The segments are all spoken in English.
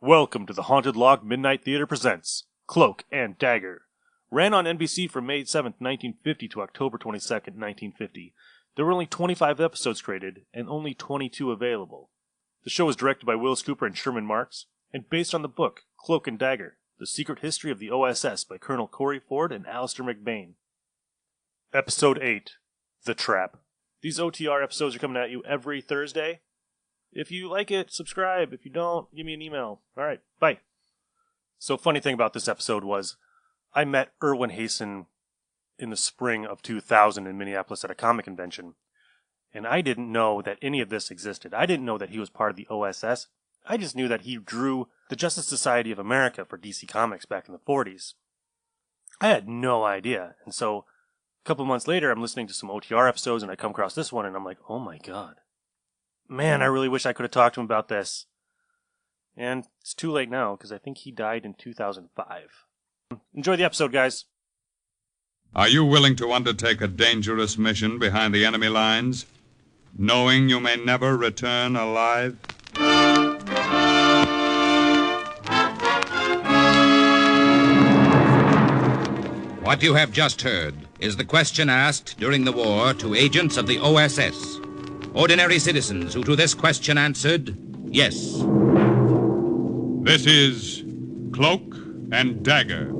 Welcome to the Haunted Log Midnight Theater presents Cloak and Dagger. Ran on NBC from May 7th, 1950 to October 22nd, 1950. There were only 25 episodes created and only 22 available. The show was directed by Willis Cooper and Sherman Marks and based on the book Cloak and Dagger, The Secret History of the OSS by Colonel Corey Ford and Alistair McBain. Episode 8, The Trap. These OTR episodes are coming at you every Thursday. If you like it, subscribe. If you don't, give me an email. All right, bye. So, funny thing about this episode was I met Erwin Hasen in the spring of 2000 in Minneapolis at a comic convention, and I didn't know that any of this existed. I didn't know that he was part of the OSS. I just knew that he drew the Justice Society of America for DC Comics back in the 40s. I had no idea, and so a couple months later, I'm listening to some OTR episodes, and I come across this one, and I'm like, oh my god. Man, I really wish I could have talked to him about this. And it's too late now, because I think he died in 2005. Enjoy the episode, guys. Are you willing to undertake a dangerous mission behind the enemy lines, knowing you may never return alive? What you have just heard is the question asked during the war to agents of the OSS. Ordinary citizens who to this question answered, yes. This is Cloak and Dagger.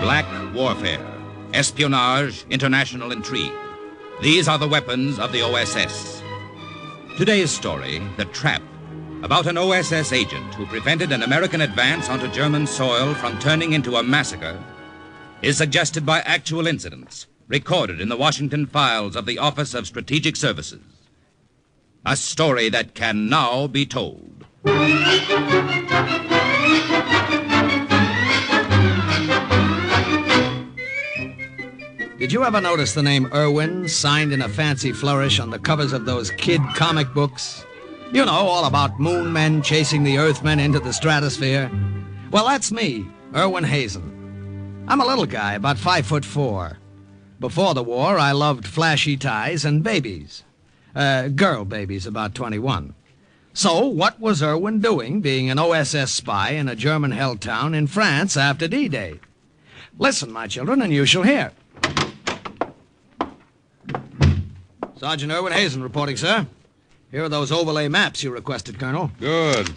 Black warfare, espionage, international intrigue. These are the weapons of the OSS. Today's story, The Trap, about an OSS agent who prevented an American advance onto German soil from turning into a massacre, is suggested by actual incidents recorded in the Washington files of the Office of Strategic Services. A story that can now be told. Did you ever notice the name Irwin signed in a fancy flourish on the covers of those kid comic books? You know, all about moon men chasing the earthmen into the stratosphere. Well, that's me, Irwin Hasen. I'm a little guy, about 5'4". Before the war, I loved flashy ties and babies. Girl babies, about 21. So, what was Irwin doing, being an OSS spy in a German-held town in France after D-Day? Listen, my children, and you shall hear. Sergeant Irwin Hasen reporting, sir. Here are those overlay maps you requested, Colonel. Good.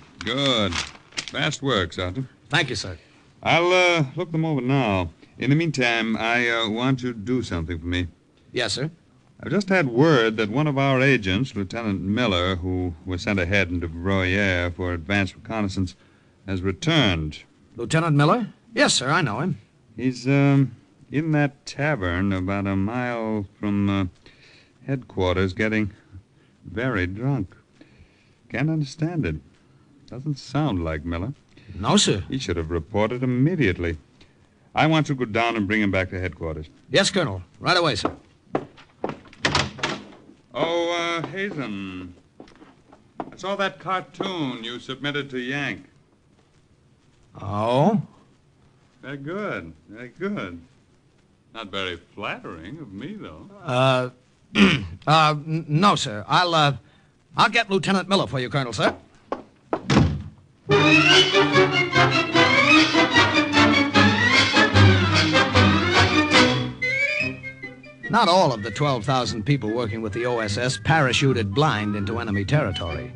Fast work, Sergeant. Thank you, sir. I'll look them over now. In the meantime, I want you to do something for me. Yes, sir. I've just had word that one of our agents, Lieutenant Miller, who was sent ahead into Bruyere for advanced reconnaissance, has returned. Lieutenant Miller? Yes, sir, I know him. He's in that tavern about a mile from headquarters, getting very drunk. Can't understand it. Doesn't sound like Miller. No, sir. He should have reported immediately. I want you to go down and bring him back to headquarters. Yes, Colonel. Right away, sir. Oh, Hazen. I saw that cartoon you submitted to Yank. Oh? Very good. Not very flattering of me, though. No, sir. I'll get Lieutenant Miller for you, Colonel, sir. Not all of the 12,000 people working with the OSS parachuted blind into enemy territory.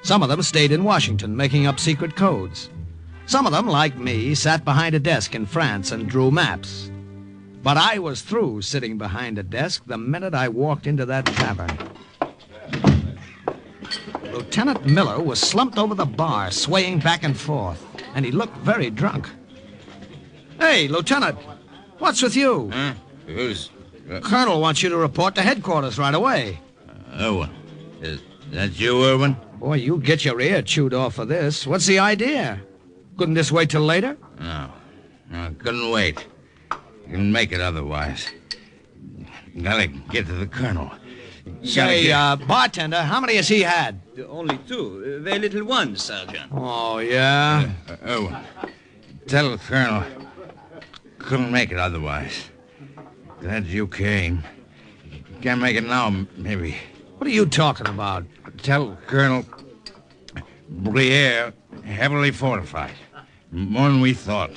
Some of them stayed in Washington, making up secret codes. Some of them, like me, sat behind a desk in France and drew maps. But I was through sitting behind a desk the minute I walked into that tavern. Lieutenant Miller was slumped over the bar, swaying back and forth, and he looked very drunk. Hey, Lieutenant, what's with you? Huh? Who's... Colonel wants you to report to headquarters right away. Irwin. Is that you, Irwin? Boy, you'll get your ear chewed off for this. What's the idea? Couldn't this wait till later? No, couldn't wait. Couldn't make it otherwise. Gotta get to the colonel. Say, bartender, how many has he had? Only two. Very little ones, Sergeant. Oh, yeah? Tell the Colonel. Couldn't make it otherwise. Glad you came. Can't make it now, maybe. What are you talking about? Tell Colonel Briere heavily fortified. More than we thought.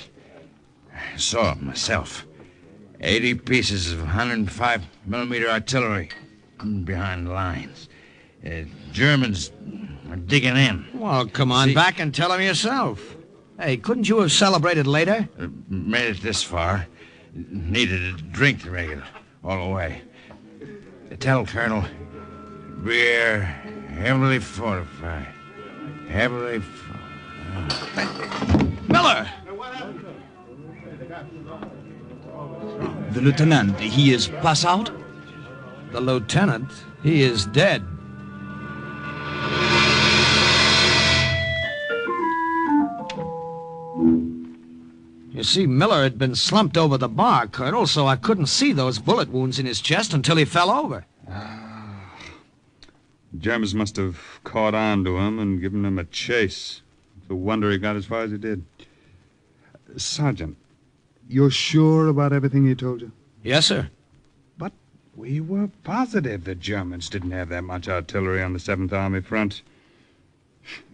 I saw it myself. 80 pieces of 105mm artillery behind the lines. Germans are digging in. Well, come on back and tell him yourself. Hey, couldn't you have celebrated later? Made it this far. Needed a drink to make it all the way. Tell Colonel we're heavily fortified. Heavily fortified. Miller! The lieutenant, he is pass out? The lieutenant, he is dead. You see, Miller had been slumped over the bar, Colonel, so I couldn't see those bullet wounds in his chest until he fell over. The Germans must have caught on to him and given him a chase. It's a wonder he got as far as he did. Sergeant, you're sure about everything he told you? Yes, sir. But we were positive the Germans didn't have that much artillery on the 7th Army front.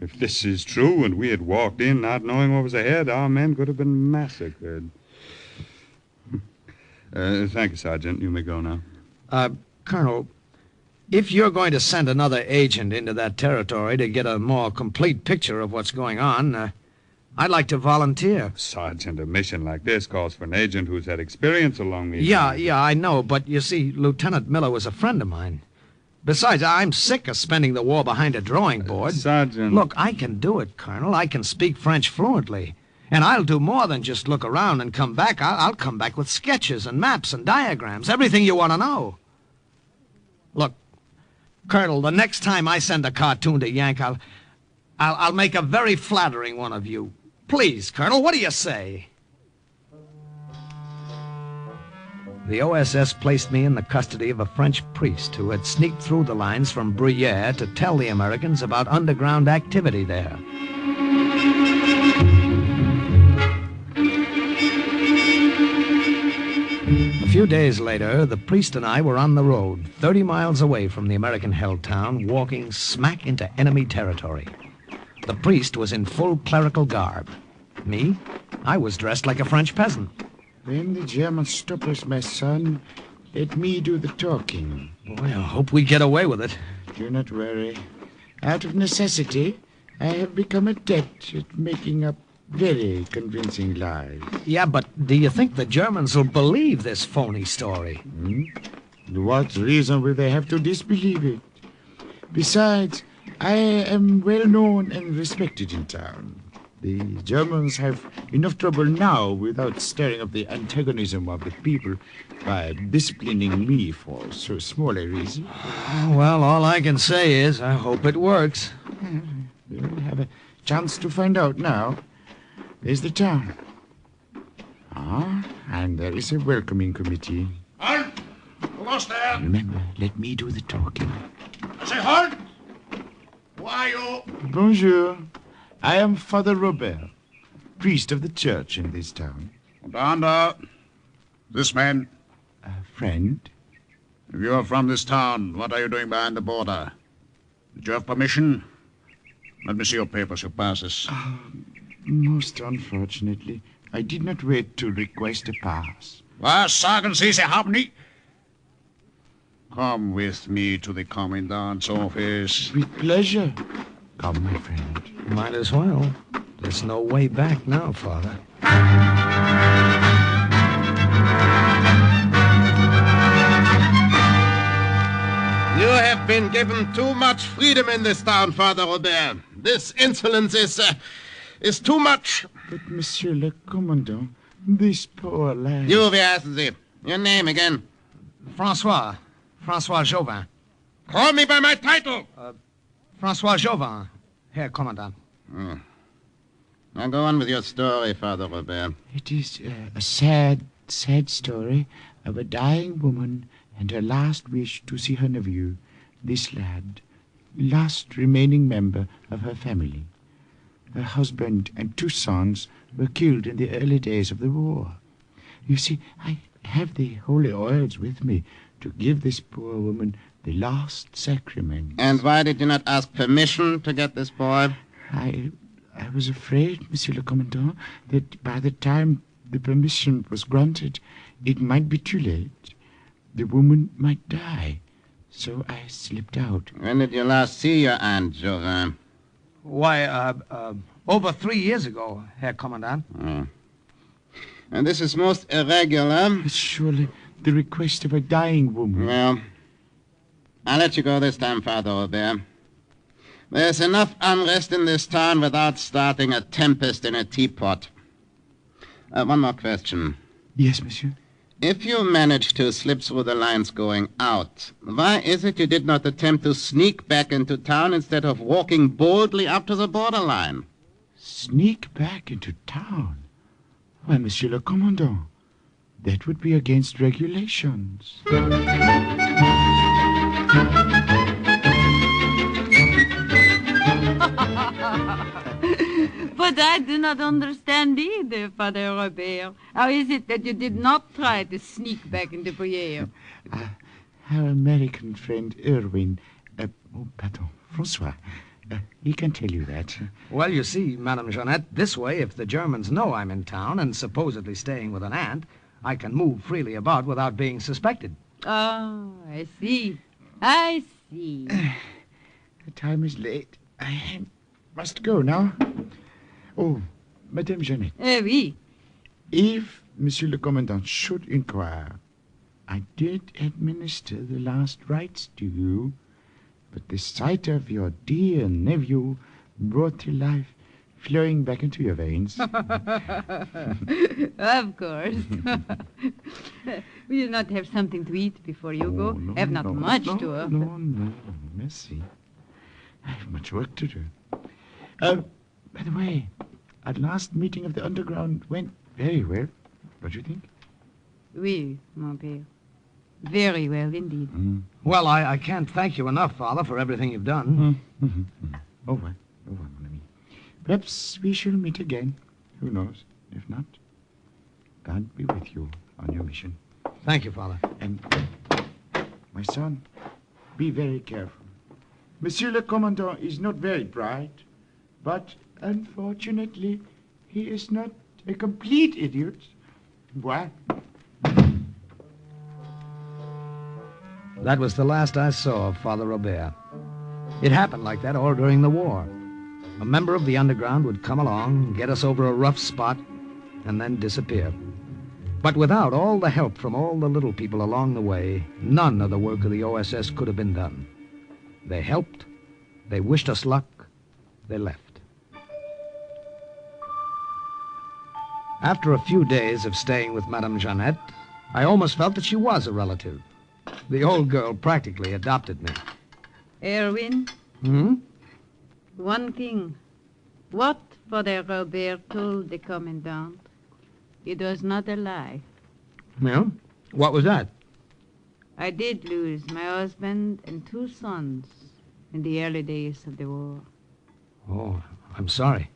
If this is true and we had walked in not knowing what was ahead, our men could have been massacred. Thank you, Sergeant. You may go now. Colonel, if you're going to send another agent into that territory to get a more complete picture of what's going on, I'd like to volunteer. Sergeant, a mission like this calls for an agent who's had experience along these lines. Yeah, I know, but you see, Lieutenant Miller was a friend of mine. Besides, I'm sick of spending the war behind a drawing board. Sergeant... Look, I can do it, Colonel. I can speak French fluently. And I'll do more than just look around and come back. I'll come back with sketches and maps and diagrams, everything you want to know. Look, Colonel, the next time I send a cartoon to Yank, I'll make a very flattering one of you. Please, Colonel, what do you say? The OSS placed me in the custody of a French priest who had sneaked through the lines from Bruyere to tell the Americans about underground activity there. A few days later, the priest and I were on the road, 30 miles away from the American-held town, walking smack into enemy territory. The priest was in full clerical garb. Me, I was dressed like a French peasant. When the Germans stop us, my son, let me do the talking. Boy, I hope we get away with it. Do not worry. Out of necessity, I have become adept at making up very convincing lies. Yeah, but do you think the Germans will believe this phony story? What reason will they have to disbelieve it? Besides, I am well known and respected in town. The Germans have enough trouble now without stirring up the antagonism of the people by disciplining me for so small a reason. Well, all I can say is I hope it works. We'll have a chance to find out now. There's the town. And there is a welcoming committee. Halt! Who was there? Remember, let me do the talking. I say halt! Who are you? Bonjour. I am Father Robert, priest of the church in this town. And this man? A friend. If you are from this town, what are you doing behind the border? Did you have permission? Let me see your papers, your passes. Most unfortunately, I did not wait to request a pass. Was sagen Sie, Sie haben nicht? Come with me to the commandant's office. With pleasure. Come, my friend. Might as well. There's no way back now, Father. You have been given too much freedom in this town, Father Robert. This insolence is too much. But, Monsieur le Commandant, this poor lad... You, wie heißen Sie? Your name again? Francois Chauvin. Call me by my title. Francois Chauvin, Herr Commandant. Now go on with your story, Father Robert. It is a sad, sad story of a dying woman and her last wish to see her nephew, this lad, last remaining member of her family. Her husband and 2 sons were killed in the early days of the war. You see, I have the holy oils with me to give this poor woman the last sacrament. And why did you not ask permission to get this boy? I was afraid, Monsieur le Commandant, that by the time the permission was granted, it might be too late. The woman might die. So I slipped out. When did you last see your Aunt, Jorin? Why, over 3 years ago, Herr Commandant. Oh. And this is most irregular. It's surely the request of a dying woman. Well, I'll let you go this time, Father Robert. There's enough unrest in this town without starting a tempest in a teapot. One more question. Yes, monsieur. If you managed to slip through the lines going out, why is it you did not attempt to sneak back into town instead of walking boldly up to the borderline? Sneak back into town? Why, Monsieur le Commandant, that would be against regulations. But I do not understand either, Father Robert. How is it that you did not try to sneak back into Briere? Our American friend Irwin, Francois, he can tell you that. Well, you see, Madame Jeanette, this way, if the Germans know I'm in town and supposedly staying with an aunt, I can move freely about without being suspected. Oh, I see. I see. The time is late. I must go now. Oh, Madame Jeanette. Oui. If Monsieur le Commandant should inquire, I did administer the last rites to you, but the sight of your dear nephew brought to life, flowing back into your veins. Of course. Will you not have something to eat before you go? No, Have not much to offer. No, merci. I have much work to do. By the way, our last meeting of the underground went very well. What do you think? Oui, mon père. Very well indeed. Well, I can't thank you enough, Father, for everything you've done. Au revoir, mon ami. Perhaps we shall meet again. Who knows? If not, God be with you on your mission. Thank you, Father. And, my son, be very careful. Monsieur le Commandant is not very bright, but unfortunately, he is not a complete idiot. What? That was the last I saw of Father Robert. It happened like that all during the war. A member of the underground would come along, get us over a rough spot, and then disappear. But without all the help from all the little people along the way, none of the work of the OSS could have been done. They helped, they wished us luck, they left. After a few days of staying with Madame Jeanette, I almost felt that she was a relative. The old girl practically adopted me. Erwin, one thing. What Father Robert told the Commandant, it was not a lie. Yeah? What was that? I did lose my husband and 2 sons in the early days of the war. Oh, I'm sorry.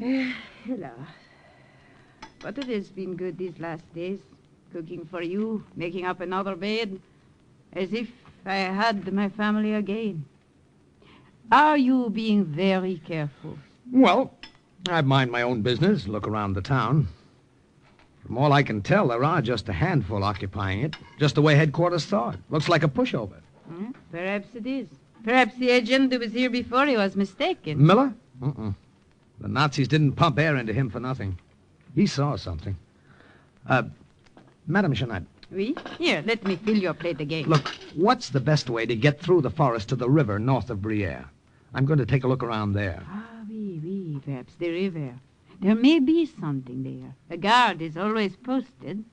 Hello. But it has been good these last days, cooking for you, making up another bed, as if I had my family again. Are you being very careful? Well, I mind my own business, look around the town. From all I can tell, there are just a handful occupying it, just the way headquarters thought. Looks like a pushover. Perhaps it is. Perhaps the agent who was here before he was mistaken. Miller? The Nazis didn't pump air into him for nothing. He saw something. Madame Jeanette. Oui? Here, let me fill your plate again. Look, what's the best way to get through the forest to the river north of Briere? I'm going to take a look around there. Oui, perhaps the river. There may be something there. A guard is always posted.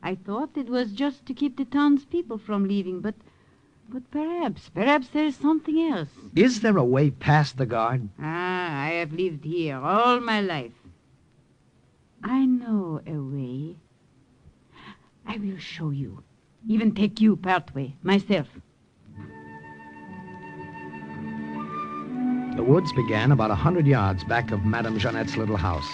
I thought it was just to keep the townspeople from leaving, but perhaps there's something else. Is there a way past the guard? I have lived here all my life. I know a way. I will show you. Even take you part way, myself. The woods began about 100 yards back of Madame Jeanette's little house.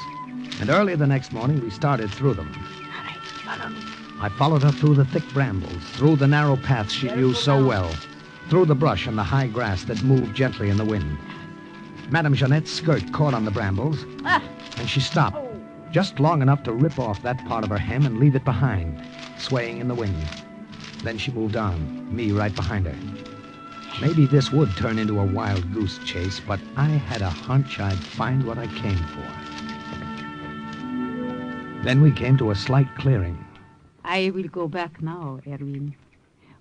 And early the next morning, we started through them. All right, follow me. I followed her through the thick brambles, through the narrow paths she used so well, through the brush and the high grass that moved gently in the wind. Madame Jeanette's skirt caught on the brambles, and she stopped, just long enough to rip off that part of her hem and leave it behind, swaying in the wind. Then she moved on, me right behind her. Maybe this would turn into a wild goose chase, but I had a hunch I'd find what I came for. Then we came to a slight clearing. I will go back now, Erwin.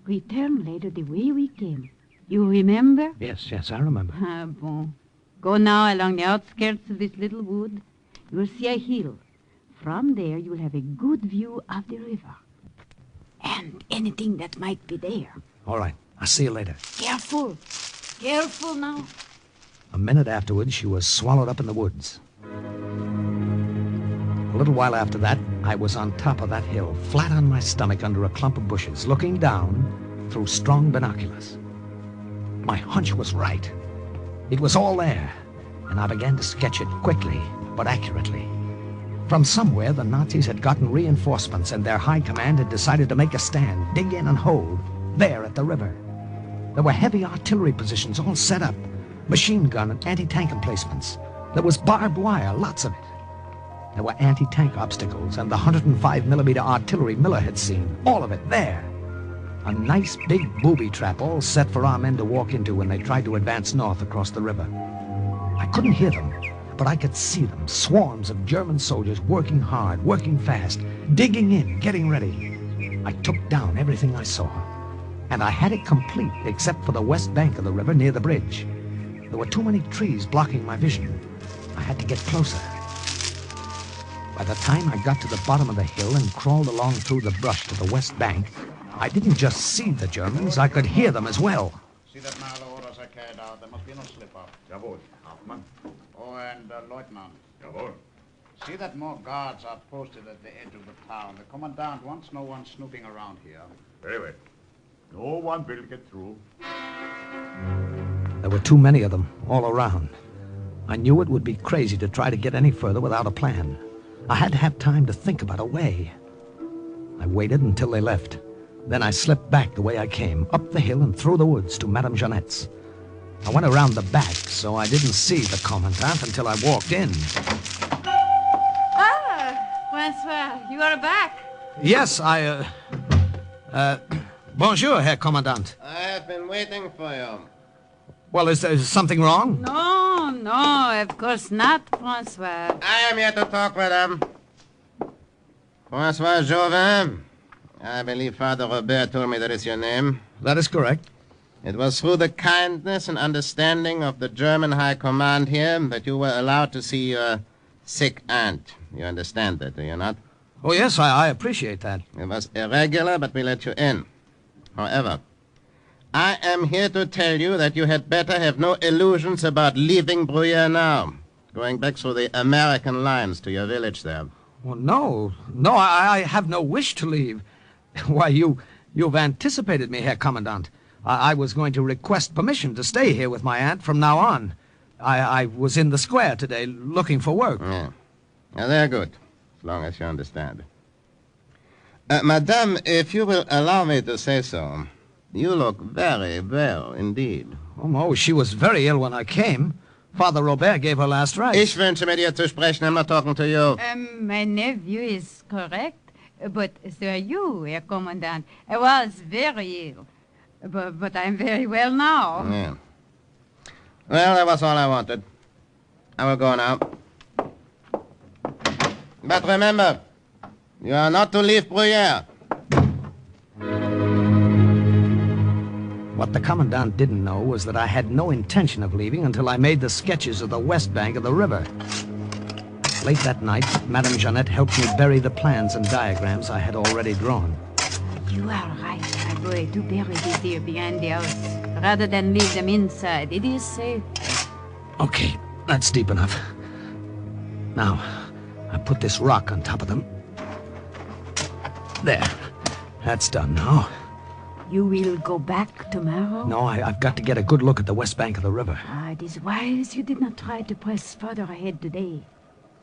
Return later the way we came. You remember? Yes, I remember. Ah, bon. Go now along the outskirts of this little wood. You will see a hill. From there, you will have a good view of the river. And anything that might be there. All right. I'll see you later. Careful. Careful now. A minute afterwards, she was swallowed up in the woods. A little while after that, I was on top of that hill, flat on my stomach under a clump of bushes, looking down through strong binoculars. My hunch was right. It was all there, and I began to sketch it quickly, but accurately. From somewhere, the Nazis had gotten reinforcements, and their high command had decided to make a stand, dig in and hold, there at the river. There were heavy artillery positions all set up, machine gun and anti-tank emplacements. There was barbed wire, lots of it. There were anti-tank obstacles and the 105mm artillery Miller had seen, all of it there. A nice big booby trap all set for our men to walk into when they tried to advance north across the river. I couldn't hear them, but I could see them, swarms of German soldiers working hard, working fast, digging in, getting ready. I took down everything I saw. And I had it complete, except for the west bank of the river near the bridge. There were too many trees blocking my vision. I had to get closer. By the time I got to the bottom of the hill and crawled along through the brush to the west bank, I didn't just see the Germans, I could hear them as well. See that now the orders are carried out. There must be no slip-up. Jawohl. Hauptmann. Oh, and Lieutenant. Jawohl. See that more guards are posted at the edge of the town. The commandant wants no one snooping around here. Very well. No one will get through. There were too many of them, all around. I knew it would be crazy to try to get any further without a plan. I had to have time to think about a way. I waited until they left. Then I slipped back the way I came, up the hill and through the woods to Madame Jeanette's. I went around the back, so I didn't see the commandant until I walked in. Ah, Francois, you are back. Yes, bonjour, Herr Commandant. I have been waiting for you. Well, is there something wrong? No, of course not, Francois. I am here to talk with him. Francois Jouvin. I believe Father Robert told me that is your name. That is correct. It was through the kindness and understanding of the German High Command here that you were allowed to see your sick aunt. You understand that, do you not? Oh, yes, I appreciate that. It was irregular, but we let you in. However, I am here to tell you that you had better have no illusions about leaving Bruyere now, going back through the American lines to your village there. Well, no, I have no wish to leave. Why, you've anticipated me, Herr Commandant. I was going to request permission to stay here with my aunt from now on. I was in the square today looking for work. Yeah. Now, they're good, as long as you understand. Madame, if you will allow me to say so, you look very well indeed. Oh, no, she was very ill when I came. Father Robert gave her last rites. Ich wünsche mit ihr zu sprechen. I'm not talking to you. My nephew is correct, but so are you, Herr Commandant. I was very ill, but I'm very well now. Yeah. Well, that was all I wanted. I will go now. But remember, you are not to leave Bruyere. What the Commandant didn't know was that I had no intention of leaving until I made the sketches of the west bank of the river. Late that night, Madame Jeanette helped me bury the plans and diagrams I had already drawn. You are right, my boy, to bury these here behind the house, rather than leave them inside. It is safe. Okay, that's deep enough. Now, I put this rock on top of them. There, that's done now. You will go back tomorrow? No, I've got to get a good look at the west bank of the river. It is wise you did not try to press further ahead today.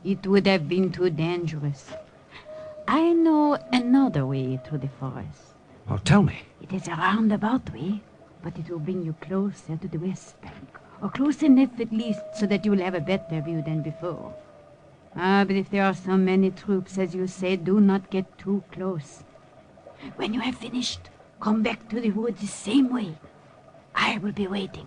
It would have been too dangerous. I know another way through the forest. Oh, tell me. It is a roundabout way, but it will bring you closer to the west bank. Or close enough at least so that you will have a better view than before. But if there are so many troops, as you say, do not get too close. When you have finished, come back to the woods the same way. I will be waiting.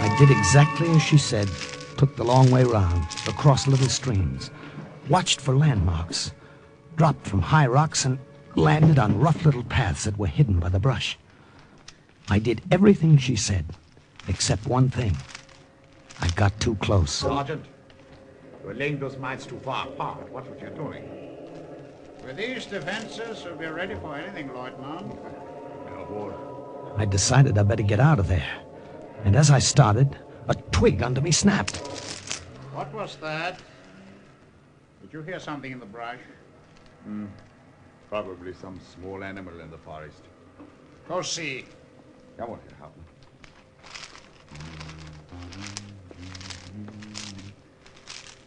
I did exactly as she said. Took the long way round, across little streams. Watched for landmarks. Dropped from high rocks and landed on rough little paths that were hidden by the brush. I did everything she said, except one thing. I got too close. Sergeant, you're laying those mines too far apart. Watch what you're doing. With these defenses, we'll be ready for anything, Lieutenant. I decided I better get out of there. And as I started, a twig under me snapped. What was that? Did you hear something in the brush? Probably some small animal in the forest. Go see. Jawohl, Herr Hauptmann.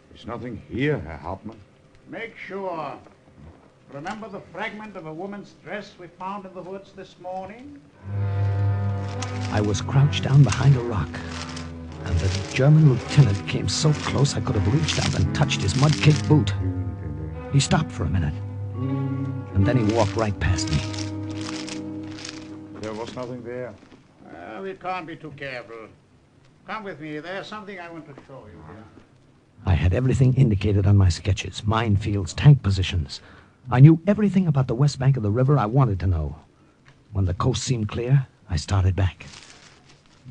There's nothing here, Herr Hauptmann. Make sure. Remember the fragment of a woman's dress we found in the woods this morning? I was crouched down behind a rock, and the German lieutenant came so close I could have reached out and touched his mud-caked boot. He stopped for a minute, and then he walked right past me. There was nothing there. We can't be too careful. Come with me. There's something I want to show you here. I had everything indicated on my sketches, minefields, tank positions. I knew everything about the west bank of the river I wanted to know. When the coast seemed clear, I started back.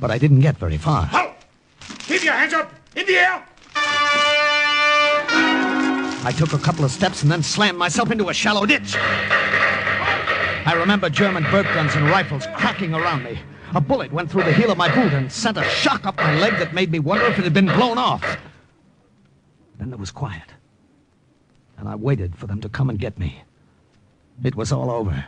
But I didn't get very far. Halt! Keep your hands up! In the air! I took a couple of steps and then slammed myself into a shallow ditch. I remember German bird guns and rifles cracking around me. A bullet went through the heel of my boot and sent a shock up my leg that made me wonder if it had been blown off. Then there was quiet, and I waited for them to come and get me. It was all over.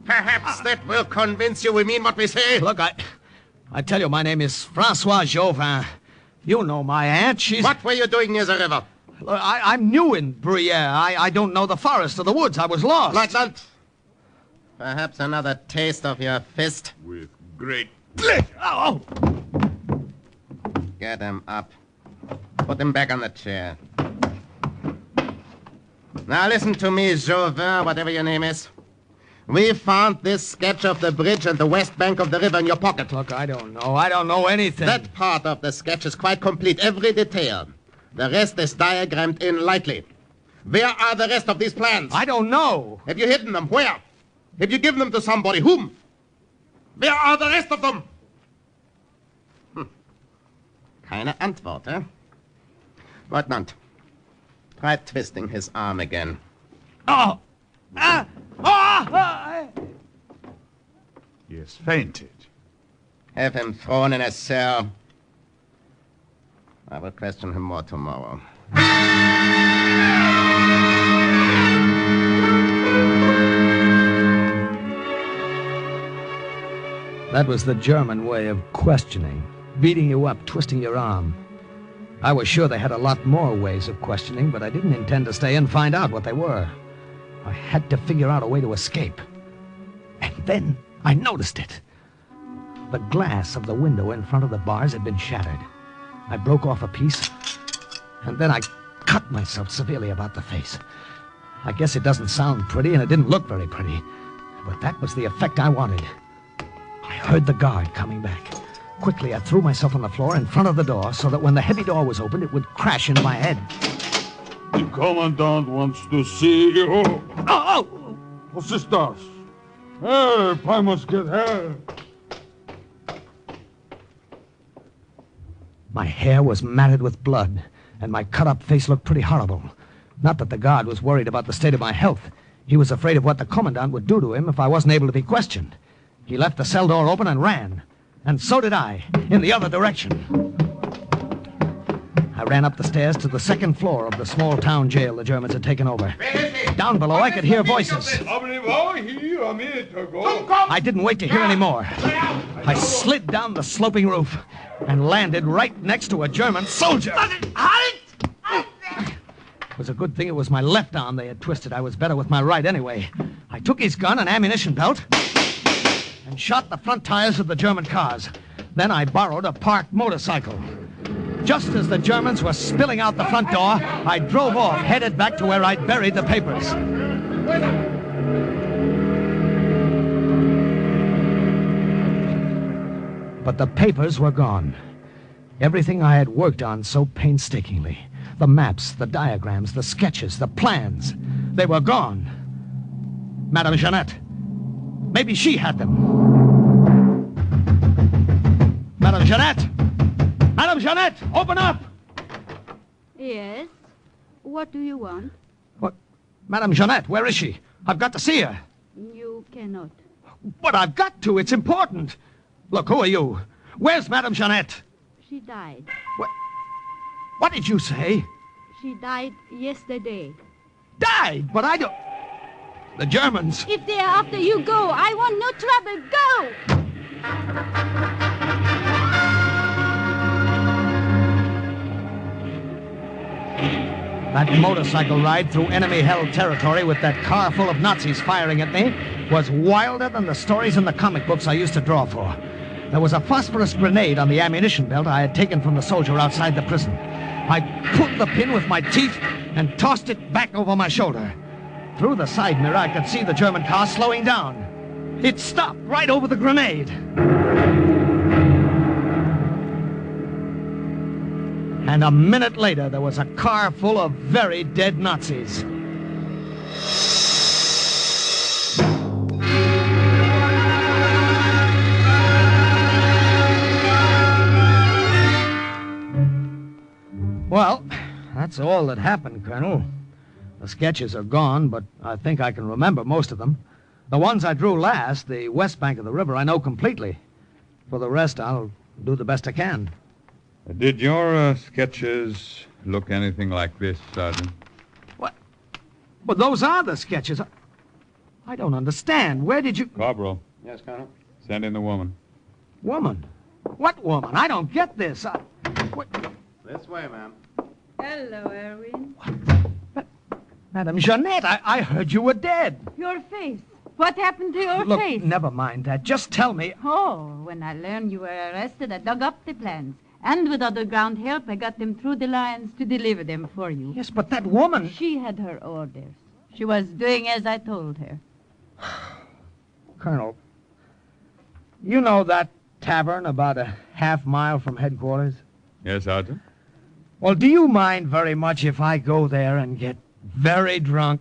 Perhaps that will convince you we mean what we say. Look, I tell you, my name is Francois Jauvin. You know my aunt. She's... What were you doing near the river? Look, I'm new in Bruyere. I don't know the forest or the woods. I was lost. Lieutenant, perhaps another taste of your fist? With great... Oh! Get him up. Put him back on the chair. Now listen to me, Jauvin, whatever your name is. We found this sketch of the bridge and the west bank of the river in your pocket. Look, I don't know. I don't know anything. That part of the sketch is quite complete, every detail. The rest is diagrammed in lightly. Where are the rest of these plans? I don't know. Have you hidden them? Where? Have you given them to somebody? Whom? Where are the rest of them? Keine Antwort, eh? Lieutenant, try twisting his arm again. Oh! He has fainted. Have him thrown in a cell. I will question him more tomorrow. That was the German way of questioning. Beating you up, twisting your arm. I was sure they had a lot more ways of questioning, but I didn't intend to stay and find out what they were. I had to figure out a way to escape. And then I noticed it. The glass of the window in front of the bars had been shattered. I broke off a piece, and then I cut myself severely about the face. I guess it doesn't sound pretty, and it didn't look very pretty, but that was the effect I wanted. I heard the guard coming back. Quickly, I threw myself on the floor in front of the door so that when the heavy door was opened, it would crash into my head. The Commandant wants to see you. Oh! Was ist das? Help! I must get help. My hair was matted with blood, and my cut-up face looked pretty horrible. Not that the guard was worried about the state of my health. He was afraid of what the Commandant would do to him if I wasn't able to be questioned. He left the cell door open and ran. And so did I, in the other direction. I ran up the stairs to the second floor of the small town jail the Germans had taken over. Down below, I could hear voices. I didn't wait to hear any more. I slid down the sloping roof and landed right next to a German soldier. It was a good thing it was my left arm they had twisted. I was better with my right anyway. I took his gun and ammunition belt and shot the front tires of the German cars. Then I borrowed a parked motorcycle. Just as the Germans were spilling out the front door, I drove off, headed back to where I'd buried the papers. But the papers were gone. Everything I had worked on so painstakingly. The maps, the diagrams, the sketches, the plans. They were gone. Madame Jeanette. Maybe she had them. Madame Jeanette! Madame Jeanette, open up! Yes? What do you want? What? Madame Jeanette, where is she? I've got to see her. You cannot. But I've got to. It's important. Look, who are you? Where's Madame Jeanette? She died. What did you say? She died yesterday. Died? But I don't... The Germans... If they're after you, go. I want no trouble. Go! That motorcycle ride through enemy-held territory with that car full of Nazis firing at me was wilder than the stories in the comic books I used to draw for. There was a phosphorus grenade on the ammunition belt I had taken from the soldier outside the prison. I pulled the pin with my teeth and tossed it back over my shoulder. Through the side mirror, I could see the German car slowing down. It stopped right over the grenade. And a minute later, there was a car full of very dead Nazis. Well, that's all that happened, Colonel. The sketches are gone, but I think I can remember most of them. The ones I drew last, the west bank of the river, I know completely. For the rest, I'll do the best I can. Did your sketches look anything like this, Sergeant? What? But those are the sketches. I don't understand. Where did you... Corporal. Yes, Colonel? Send in the woman. Woman? What woman? I don't get this. What? This way, ma'am. Hello, Erwin. Madame Jeanette, I heard you were dead. Your face. What happened to your Look, face? never mind that. Just tell me. Oh, when I learned you were arrested, I dug up the plans. And with underground help, I got them through the lines to deliver them for you. Yes, but that woman... She had her orders. She was doing as I told her. Colonel, you know that tavern about a half-mile from headquarters? Yes, Sergeant? Well, do you mind very much if I go there and get very drunk?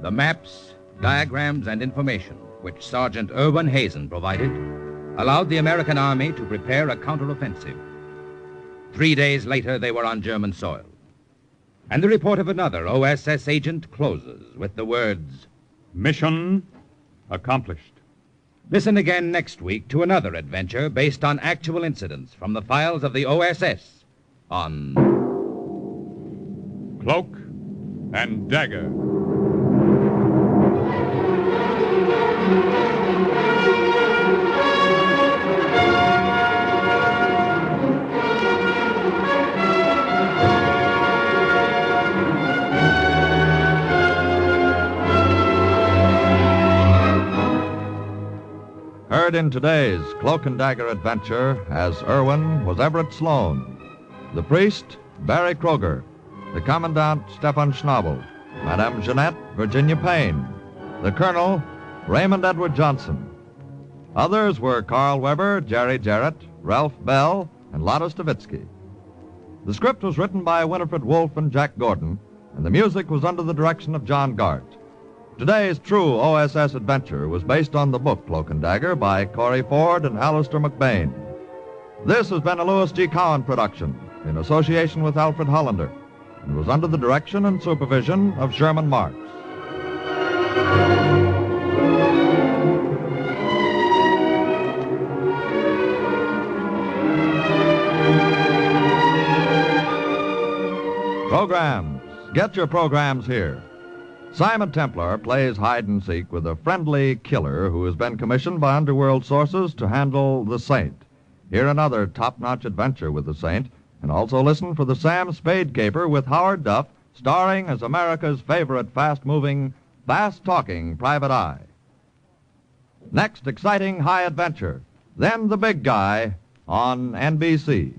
The maps, diagrams, and information which Sergeant Irwin Hazen provided allowed the American Army to prepare a counteroffensive. 3 days later, they were on German soil. And the report of another OSS agent closes with the words, Mission accomplished. Listen again next week to another adventure based on actual incidents from the files of the OSS on Cloak and Dagger. Heard in today's Cloak and Dagger adventure as Irwin was Everett Sloan, the priest, Barry Kroger, the commandant, Stefan Schnabel, Madame Jeanette, Virginia Payne, the colonel, Raymond Edward Johnson. Others were Carl Weber, Jerry Jarrett, Ralph Bell, and Lotto Stavitsky. The script was written by Winifred Wolfe and Jack Gordon, and the music was under the direction of John Gart. Today's true OSS adventure was based on the book Cloak and Dagger by Corey Ford and Alistair McBain. This has been a Louis G. Cowan production in association with Alfred Hollander and was under the direction and supervision of Sherman Marks. Programs. Get your programs here. Simon Templar plays hide and seek with a friendly killer who has been commissioned by underworld sources to handle the Saint. Hear another top-notch adventure with the Saint, and also listen for the Sam Spade Caper with Howard Duff, starring as America's favorite fast-moving, fast-talking private eye. Next, exciting high adventure. Then the big guy on NBC.